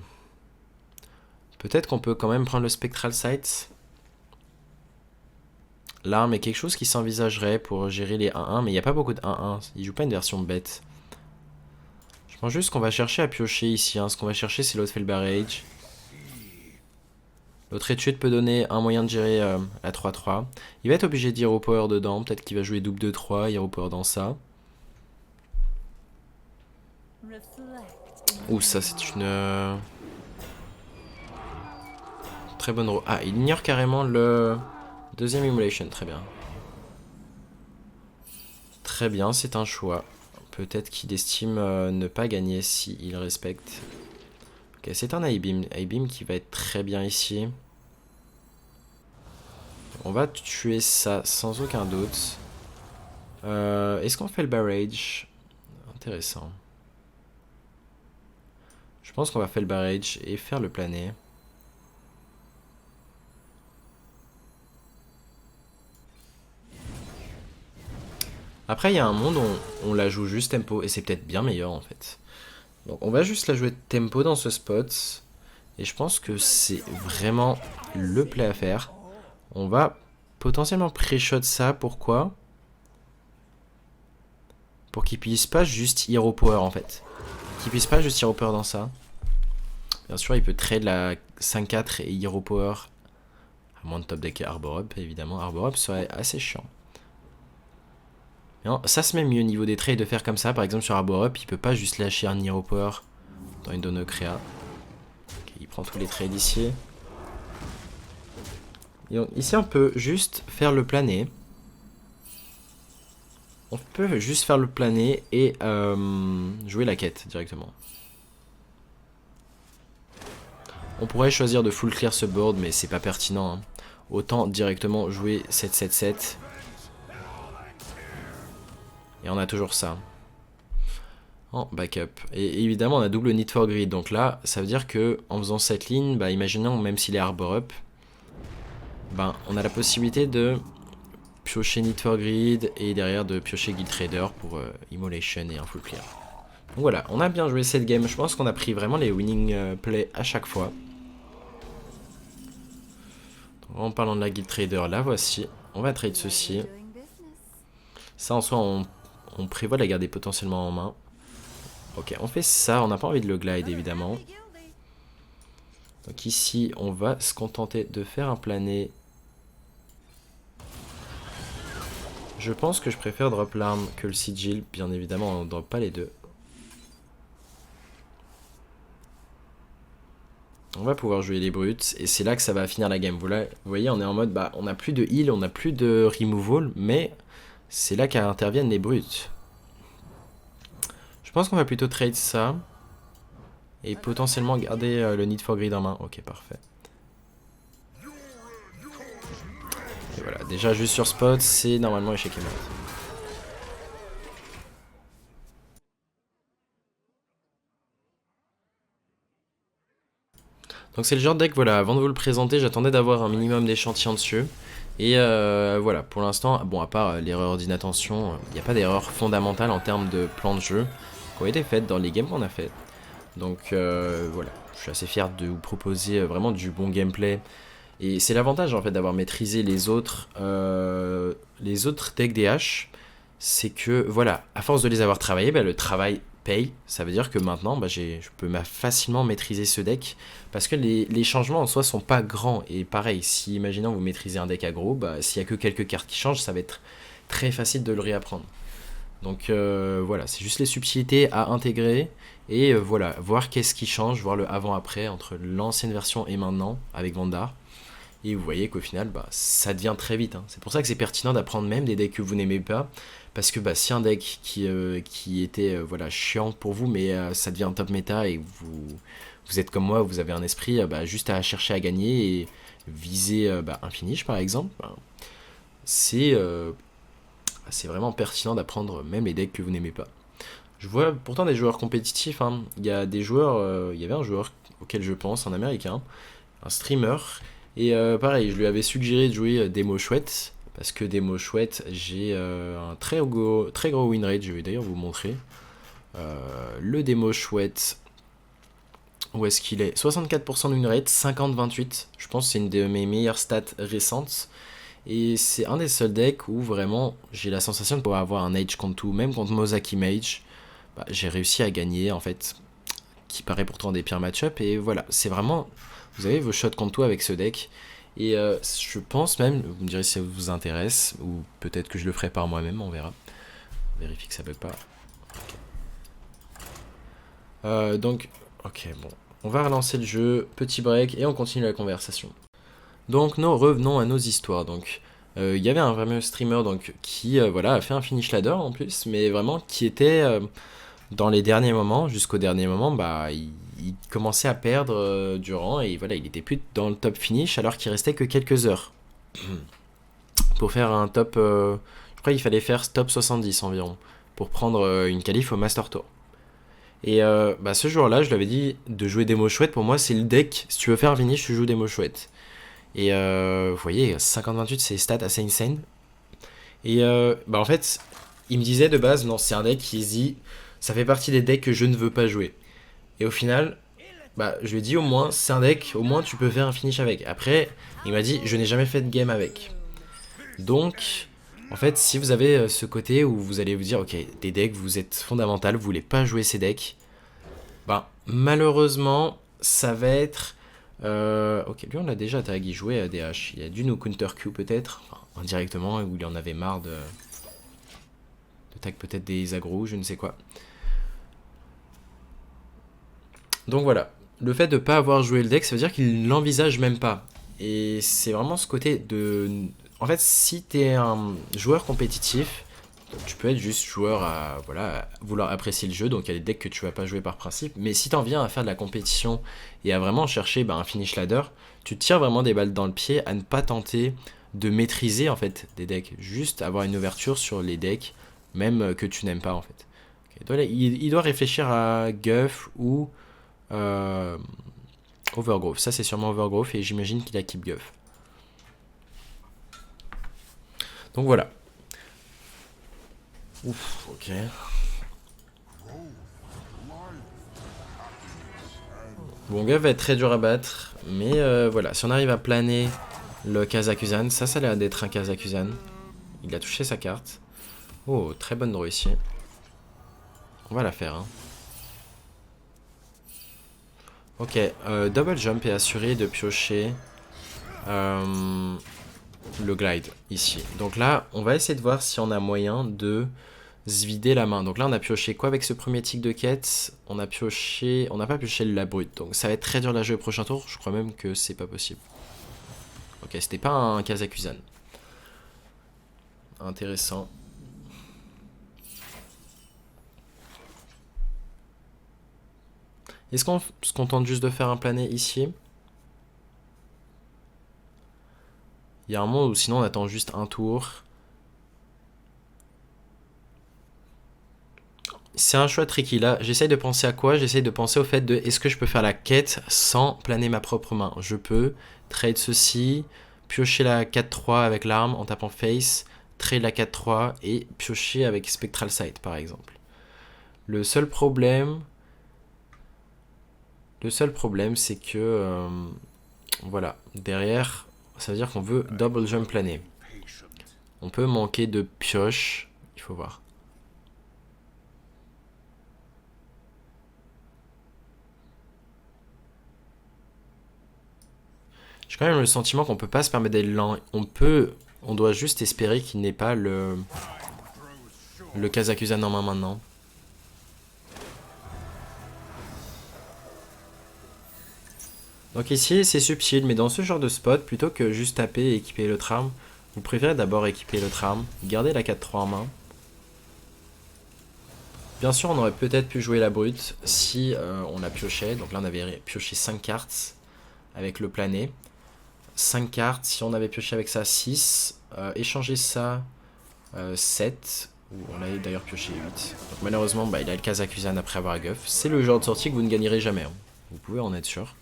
Peut-être qu'on peut quand même prendre le Spectral Sight. l'arme est quelque chose qui s'envisagerait pour gérer les 1-1, mais il n'y a pas beaucoup de 1-1. Il joue pas une version bête. Je pense juste qu'on va chercher à piocher ici. Hein. Ce qu'on va chercher, c'est l'autre fait le barrage. L'autre étude peut donner un moyen de gérer la 3-3. Il va être obligé de Hero Power dedans. Peut-être qu'il va jouer double 2-3, Hero Power dans ça. Ouh, ça c'est une... très bonne... Ah, il ignore carrément le deuxième Immolation. Très bien. Très bien, c'est un choix. Peut-être qu'il estime ne pas gagner s'il respecte. Ok, c'est un Aibim. Aibim qui va être très bien ici. On va tuer ça sans aucun doute. Est-ce qu'on fait le barrage? Intéressant. Je pense qu'on va faire le barrage et faire le plané. Après, il y a un monde où on la joue juste tempo et c'est peut-être bien meilleur en fait. Donc on va juste la jouer tempo dans ce spot. Et je pense que c'est vraiment le play à faire. On va potentiellement pré-shot ça. Pourquoi? Pour qu'il puisse pas juste Hero Power en fait. Qu'il puisse pas juste Hero Power dans ça. Bien sûr, il peut trade la 5-4 et Hero Power. À moins de top deck et Arbor Up, évidemment. Arbor Up serait assez chiant. Non, ça se met mieux au niveau des trades de faire comme ça. Par exemple, sur Arbor Up, il peut pas juste lâcher un Hero Power dans une Dono Créa. Okay, il prend tous les trades ici. Et donc, ici, on peut juste faire le plané. On peut juste faire le plané et jouer la quête directement. On pourrait choisir de full clear ce board, mais c'est pas pertinent. Hein. Autant directement jouer 7-7-7. Et on a toujours ça. En backup. Et évidemment, on a double Need for Greed. Donc là, ça veut dire que en faisant cette ligne, bah, imaginons même s'il est Arbor Up, bah, on a la possibilité de piocher Need for Greed et derrière de piocher Guild Trader pour Immolation et un full clear. Donc voilà, on a bien joué cette game. Je pense qu'on a pris vraiment les winning plays à chaque fois. Donc, en parlant de la Guild Trader, la voici. On va trade ceci. Ça en soi, on prévoit de la garder potentiellement en main. Ok, on fait ça. On n'a pas envie de le glide évidemment. Donc ici, on va se contenter de faire un plané. Je pense que je préfère drop l'arme que le sigil. Bien évidemment, on ne drop pas les deux. On va pouvoir jouer les brutes. Et c'est là que ça va finir la game. Vous voyez, on est en mode, bah, on n'a plus de heal, on n'a plus de removal. Mais c'est là qu'interviennent les brutes. Je pense qu'on va plutôt trade ça. Et potentiellement garder le Need for Greed en main. Ok, parfait. Et voilà, déjà juste sur spot, c'est normalement échec et mat. Donc c'est le genre de deck, voilà, avant de vous le présenter, j'attendais d'avoir un minimum d'échantillons dessus. Et voilà, pour l'instant, bon, à part l'erreur d'inattention, il n'y a pas d'erreur fondamentale en termes de plan de jeu qui ont été faites dans les games qu'on a fait. Donc voilà, je suis assez fier de vous proposer vraiment du bon gameplay. Et c'est l'avantage en fait d'avoir maîtrisé les autres decks DH, c'est que voilà, à force de les avoir travaillés, bah, le travail paye. Ça veut dire que maintenant, bah, je peux facilement maîtriser ce deck parce que les changements en soi sont pas grands. Et pareil, si imaginons vous maîtrisez un deck aggro, bah, s'il y a que quelques cartes qui changent, ça va être très facile de le réapprendre. Donc voilà, c'est juste les subtilités à intégrer et voilà, voir qu'est-ce qui change, voir le avant-après entre l'ancienne version et maintenant avec Vandar. Et vous voyez qu'au final, bah, ça devient très vite. Hein. C'est pour ça que c'est pertinent d'apprendre même des decks que vous n'aimez pas. Parce que bah, si un deck qui était voilà, chiant pour vous, mais ça devient top méta et vous êtes comme moi, vous avez un esprit bah, juste à chercher à gagner et viser bah, un finish par exemple, bah, c'est vraiment pertinent d'apprendre même les decks que vous n'aimez pas. Je vois pourtant des joueurs compétitifs. Hein. Il y a des joueurs, il y avait un joueur auquel je pense, un américain, un streamer. Et pareil, je lui avais suggéré de jouer Démo Chouette. Parce que Démo Chouette, j'ai un très gros win rate. Je vais d'ailleurs vous montrer. Le Démo Chouette, où est-ce qu'il est, 64% de win rate, 50-28. Je pense que c'est une de mes meilleures stats récentes. Et c'est un des seuls decks où vraiment j'ai la sensation de pouvoir avoir un Age contre tout, même contre Mozaki Mage. Bah, j'ai réussi à gagner en fait, qui paraît pourtant des pires match-up. Et voilà, c'est vraiment, vous avez vos shots contre tout avec ce deck. Et je pense même, vous me direz si ça vous intéresse, ou peut-être que je le ferai par moi-même, on verra. On vérifie que ça bug pas. Donc, ok, bon. On va relancer le jeu, petit break, et on continue la conversation. Donc, nous revenons à nos histoires. Donc, il y avait un fameux streamer donc, qui voilà, a fait un finish ladder en plus, mais vraiment qui était dans les derniers moments, jusqu'au dernier moment, bah, il commençait à perdre du rang et voilà, il était plus dans le top finish alors qu'il restait que quelques heures pour faire un top. Je crois qu'il fallait faire top 70 environ pour prendre une qualif au Master Tour. Et bah, ce jour-là, je lui avais dit de jouer des mots chouettes. Pour moi, c'est le deck. Si tu veux faire un finish, tu joues des mots chouettes. Et vous voyez, 50-28, c'est stats assez insane. Et bah, en fait, il me disait de base, non, c'est un deck qui dit, ça fait partie des decks que je ne veux pas jouer. Et au final, bah, je lui ai dit au moins, c'est un deck, au moins tu peux faire un finish avec. Après, il m'a dit, je n'ai jamais fait de game avec. Donc, en fait, si vous avez ce côté où vous allez vous dire, ok, des decks, vous êtes fondamental, vous voulez pas jouer ces decks, bah, malheureusement, ça va être... ok, lui on l'a déjà tag, il jouait à DH. Il a dû nous counter Q peut-être, enfin, indirectement, où il en avait marre de tag peut-être des agros, je ne sais quoi. Donc voilà, le fait de ne pas avoir joué le deck, ça veut dire qu'il l'envisage même pas. Et c'est vraiment ce côté de... En fait, si tu es un joueur compétitif, tu peux être juste joueur à, voilà, à vouloir apprécier le jeu, donc il y a des decks que tu vas pas jouer par principe, mais si tu en viens à faire de la compétition et à vraiment chercher un finish ladder, tu te tires vraiment des balles dans le pied à ne pas tenter de maîtriser en fait des decks, juste avoir une ouverture sur les decks, même que tu n'aimes pas en fait. Okay. Il doit réfléchir à Guff ou Overgrowth. Ça, c'est sûrement Overgrowth et j'imagine qu'il a Keep Guff. Donc voilà. Ouf, ok. Bon, Guff va être très dur à battre, mais voilà. Si on arrive à planer le Kazakusan, ça a l'air d'être un Kazakusan. Il a touché sa carte. Oh, très bonne draw ici. On va la faire, hein. Ok, double jump est assuré de piocher le glide ici. Donc là, on va essayer de voir si on a moyen de se vider la main. Donc là, on a pioché quoi avec ce premier tic de quête? On n'a pas pioché la brute. Donc ça va être très dur à jouer au prochain tour. Je crois même que c'est pas possible. Ok, c'était pas un Kazakusan. Intéressant. Est-ce qu'on se contente juste de faire un plané ici? Il y a un moment où sinon on attend juste un tour. C'est un choix tricky là. J'essaye de penser à quoi? J'essaye de penser au fait de est-ce que je peux faire la quête sans planer ma propre main? Je peux trade ceci, piocher la 4-3 avec l'arme en tapant face, trade la 4-3 et piocher avec Spectral Sight par exemple. Le seul problème, c'est que voilà, derrière, ça veut dire qu'on veut double jump planer. On peut manquer de pioche, il faut voir. J'ai quand même le sentiment qu'on peut pas se permettre d'aller lent. On doit juste espérer qu'il n'ait pas le Kazakusan en main maintenant. Donc ici, c'est subtil, mais dans ce genre de spot, plutôt que juste taper et équiper l'autre arme, vous préférez d'abord équiper l'autre arme, garder la 4-3 en main. Bien sûr, on aurait peut-être pu jouer la brute si on la piochait. Donc là, on avait pioché 5 cartes avec le plané. 5 cartes, si on avait pioché avec ça 6, échanger ça 7, ou on avait d'ailleurs pioché 8. Donc malheureusement, il a le Kazakusan après avoir Guff. C'est le genre de sortie que vous ne gagnerez jamais, hein. Vous pouvez en être sûr.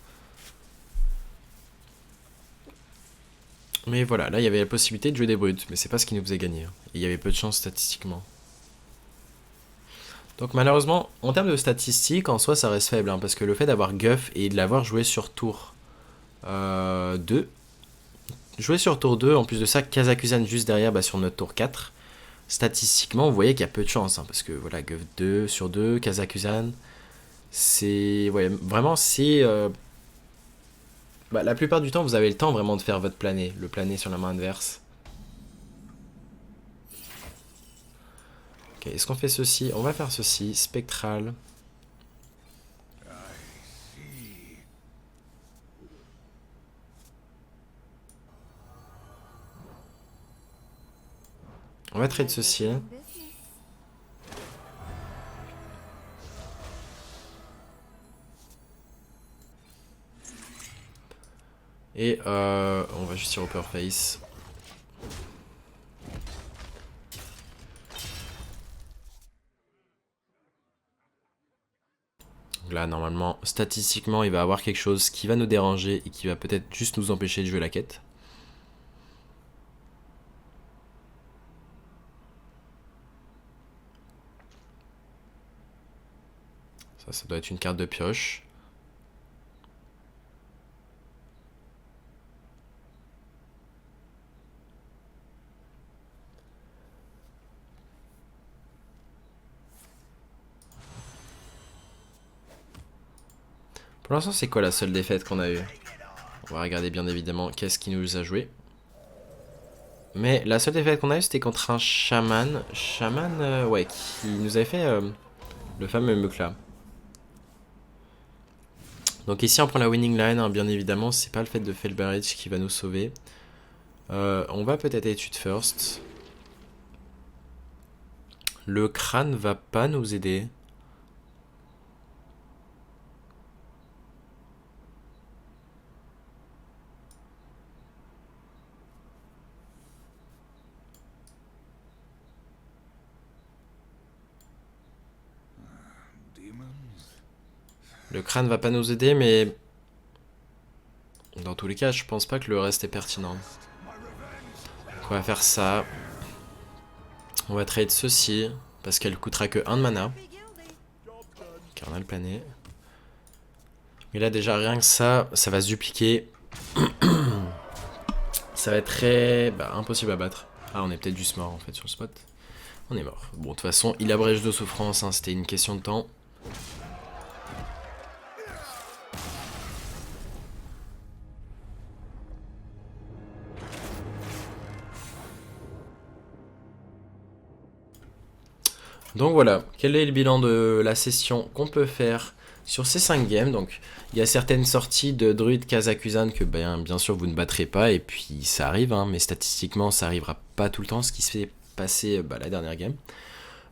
Mais voilà, là il y avait la possibilité de jouer des brutes, mais c'est pas ce qui nous faisait gagner. Et il y avait peu de chance statistiquement. Donc malheureusement, en termes de statistiques, en soi ça reste faible, hein, parce que le fait d'avoir Guff et de l'avoir joué sur tour 2, jouer sur tour 2, en plus de ça, Kazakusan juste derrière sur notre tour 4. Statistiquement, vous voyez qu'il y a peu de chance, hein, parce que voilà, Guff 2 sur 2, Kazakusan, c'est... Ouais, vraiment, c'est... la plupart du temps, vous avez le temps vraiment de faire votre plané, le plané sur la main adverse. Ok, est-ce qu'on fait ceci? On va faire ceci, spectral. On va trade ceci. Et on va juste tirer au Power Face. Donc là, normalement, statistiquement, il va avoir quelque chose qui va nous déranger et qui va peut-être juste nous empêcher de jouer la quête. Ça doit être une carte de pioche. Pour l'instant, c'est quoi la seule défaite qu'on a eue? On va regarder bien évidemment qu'est-ce qui nous a joué. Mais la seule défaite qu'on a eue, c'était contre un chaman. Chaman, ouais, qui nous avait fait le fameux Mukla. Donc ici, on prend la winning line, hein, bien évidemment. C'est pas le fait de Felberich qui va nous sauver. On va peut-être étude first. Le crâne va pas nous aider. Le crâne va pas nous aider, mais dans tous les cas, je pense pas que le reste est pertinent. Donc on va faire ça. On va trade ceci, parce qu'elle coûtera que 1 de mana. Carnal plané. Mais là déjà rien que ça va se dupliquer. Ça va être très impossible à battre. Ah, on est peut-être juste mort en fait sur le spot. On est mort. Bon, de toute façon, il abrège de souffrance, hein, c'était une question de temps. Donc voilà, quel est le bilan de la session qu'on peut faire sur ces 5 games? Donc il y a certaines sorties de Druid Kazakusan que bien sûr vous ne battrez pas, et puis ça arrive, hein, mais statistiquement ça arrivera pas tout le temps, ce qui se fait passer la dernière game.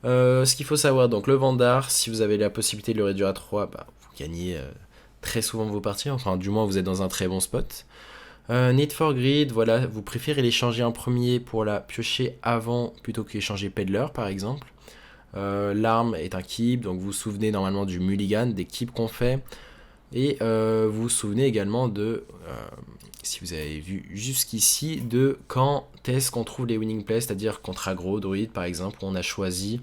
Ce qu'il faut savoir, donc le Vandar, si vous avez la possibilité de le réduire à 3, vous gagnez très souvent vos parties, enfin du moins vous êtes dans un très bon spot. Need for Greed, voilà, vous préférez l'échanger en premier pour la piocher avant plutôt qu'échanger Peddler par exemple. L'arme est un keep, donc vous vous souvenez normalement du mulligan, des keeps qu'on fait. Et vous vous souvenez également de, si vous avez vu jusqu'ici, de quand est-ce qu'on trouve les winning plays, c'est-à-dire contre aggro, druid par exemple, où on a choisi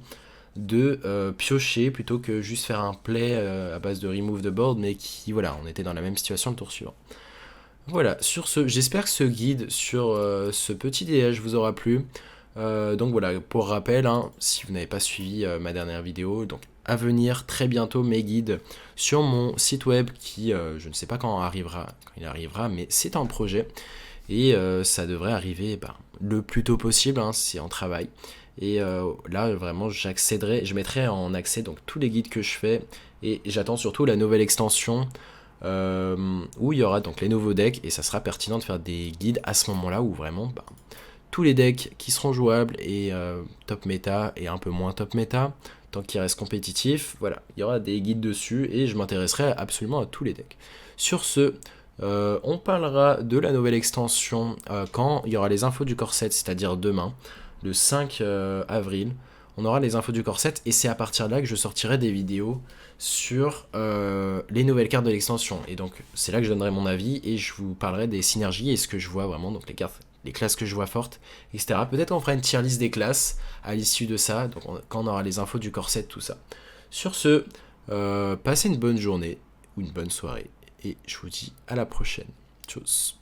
de piocher plutôt que juste faire un play à base de remove the board, mais qui, voilà, on était dans la même situation le tour suivant. Voilà, sur ce, j'espère que ce guide sur ce petit DH vous aura plu. Donc voilà, pour rappel, hein, si vous n'avez pas suivi ma dernière vidéo, donc à venir très bientôt mes guides sur mon site web qui, je ne sais pas quand il arrivera, mais c'est en projet et ça devrait arriver le plus tôt possible, hein, c'est en travail. Et là vraiment je mettrai en accès donc tous les guides que je fais, et j'attends surtout la nouvelle extension où il y aura donc les nouveaux decks, et ça sera pertinent de faire des guides à ce moment là où vraiment tous les decks qui seront jouables et top méta et un peu moins top méta, tant qu'il reste compétitif, voilà, il y aura des guides dessus et je m'intéresserai absolument à tous les decks. Sur ce, on parlera de la nouvelle extension quand il y aura les infos du corset, c'est-à-dire demain, le 5 avril. On aura les infos du corset et c'est à partir de là que je sortirai des vidéos sur les nouvelles cartes de l'extension. Et donc c'est là que je donnerai mon avis et je vous parlerai des synergies et ce que je vois vraiment, donc les classes que je vois fortes, etc. Peut-être on fera une tier list des classes à l'issue de ça, donc quand on aura les infos du corset, tout ça. Sur ce, passez une bonne journée ou une bonne soirée et je vous dis à la prochaine. Tchuss.